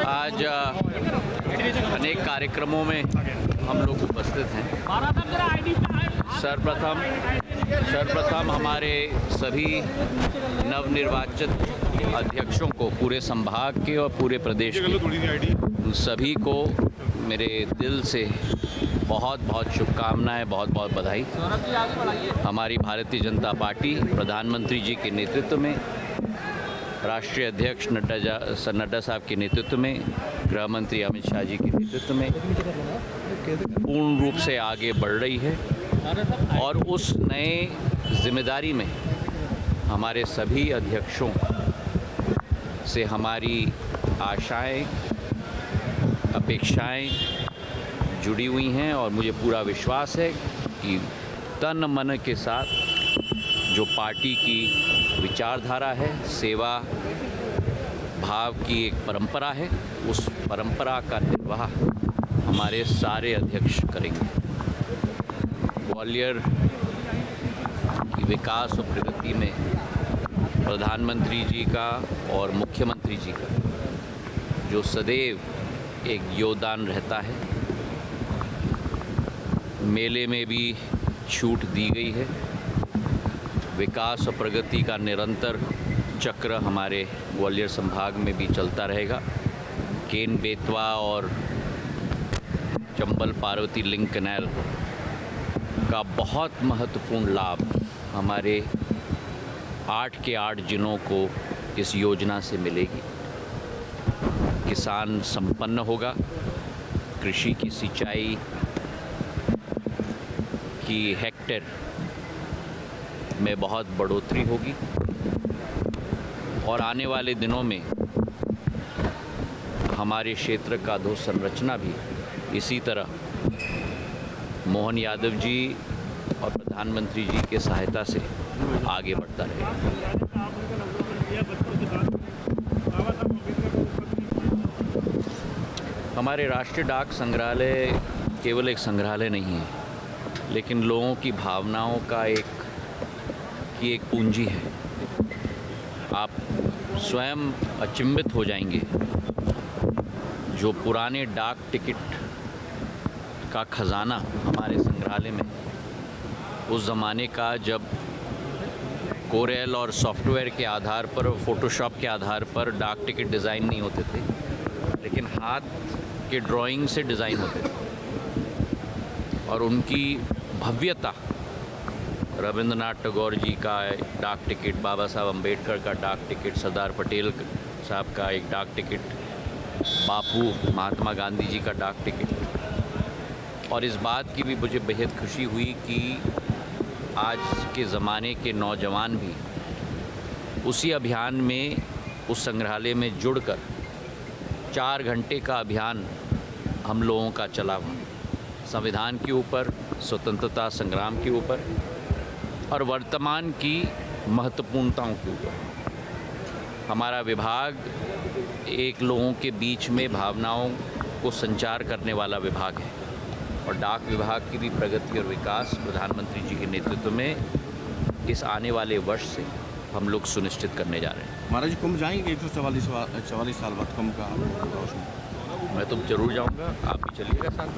आज अनेक कार्यक्रमों में हम लोग उपस्थित हैं। सर्वप्रथम हमारे सभी नवनिर्वाचित अध्यक्षों को, पूरे संभाग के और पूरे प्रदेश के सभी को मेरे दिल से बहुत बहुत शुभकामनाएं, बहुत बहुत बधाई। हमारी भारतीय जनता पार्टी प्रधानमंत्री जी के नेतृत्व में, राष्ट्रीय अध्यक्ष नड्डा साहब के नेतृत्व में, गृह मंत्री अमित शाह जी के नेतृत्व में पूर्ण रूप से आगे बढ़ रही है और उस नए जिम्मेदारी में हमारे सभी अध्यक्षों से हमारी आशाएं, अपेक्षाएं जुड़ी हुई हैं और मुझे पूरा विश्वास है कि तन मन के साथ जो पार्टी की विचारधारा है, सेवा भाव की एक परंपरा है, उस परंपरा का निर्वाह हमारे सारे अध्यक्ष करेंगे। ग्वालियर की विकास और प्रगति में प्रधानमंत्री जी का और मुख्यमंत्री जी का जो सदैव एक योगदान रहता है, मेले में भी छूट दी गई है। विकास और प्रगति का निरंतर चक्र हमारे ग्वालियर संभाग में भी चलता रहेगा। केन बेतवा और चंबल पार्वती लिंक कैनाल का बहुत महत्वपूर्ण लाभ हमारे 8 के 8 जिलों को इस योजना से मिलेगी। किसान संपन्न होगा, कृषि की सिंचाई की हेक्टेयर में बहुत बढ़ोतरी होगी और आने वाले दिनों में हमारे क्षेत्र का अधोसंरचना भी इसी तरह मोहन यादव जी और प्रधानमंत्री जी के सहायता से आगे बढ़ता रहेगा। हमारे राष्ट्रीय डाक संग्रहालय केवल एक संग्रहालय नहीं है, लेकिन लोगों की भावनाओं का एक पूंजी है। आप स्वयं अचंभित हो जाएंगे जो पुराने डाक टिकट का खजाना हमारे संग्रहालय में, उस ज़माने का जब कोरेल और सॉफ्टवेयर के आधार पर, फ़ोटोशॉप के आधार पर डाक टिकट डिज़ाइन नहीं होते थे, लेकिन हाथ के ड्राइंग से डिज़ाइन होते थे और उनकी भव्यता, रविंद्रनाथ टैगोर जी का डाक टिकट, बाबा साहब अम्बेडकर का डाक टिकट, सरदार पटेल साहब का एक डाक टिकट, बापू महात्मा गांधी जी का डाक टिकट। और इस बात की भी मुझे बेहद खुशी हुई कि आज के ज़माने के नौजवान भी उसी अभियान में, उस संग्रहालय में जुड़कर 4 घंटे का अभियान हम लोगों का चला हुआ, संविधान के ऊपर, स्वतंत्रता संग्राम के ऊपर और वर्तमान की महत्वपूर्णताओं के ऊपर। हमारा विभाग एक लोगों के बीच में भावनाओं को संचार करने वाला विभाग है और डाक विभाग की भी प्रगति और विकास प्रधानमंत्री जी के नेतृत्व में इस आने वाले वर्ष से हम लोग सुनिश्चित करने जा रहे हैं। महाराज जी कुंभ जाएंगे 144 साल बाद कुंभ का? मैं तो जरूर जाऊंगा, आप भी चलिएगा साथ में।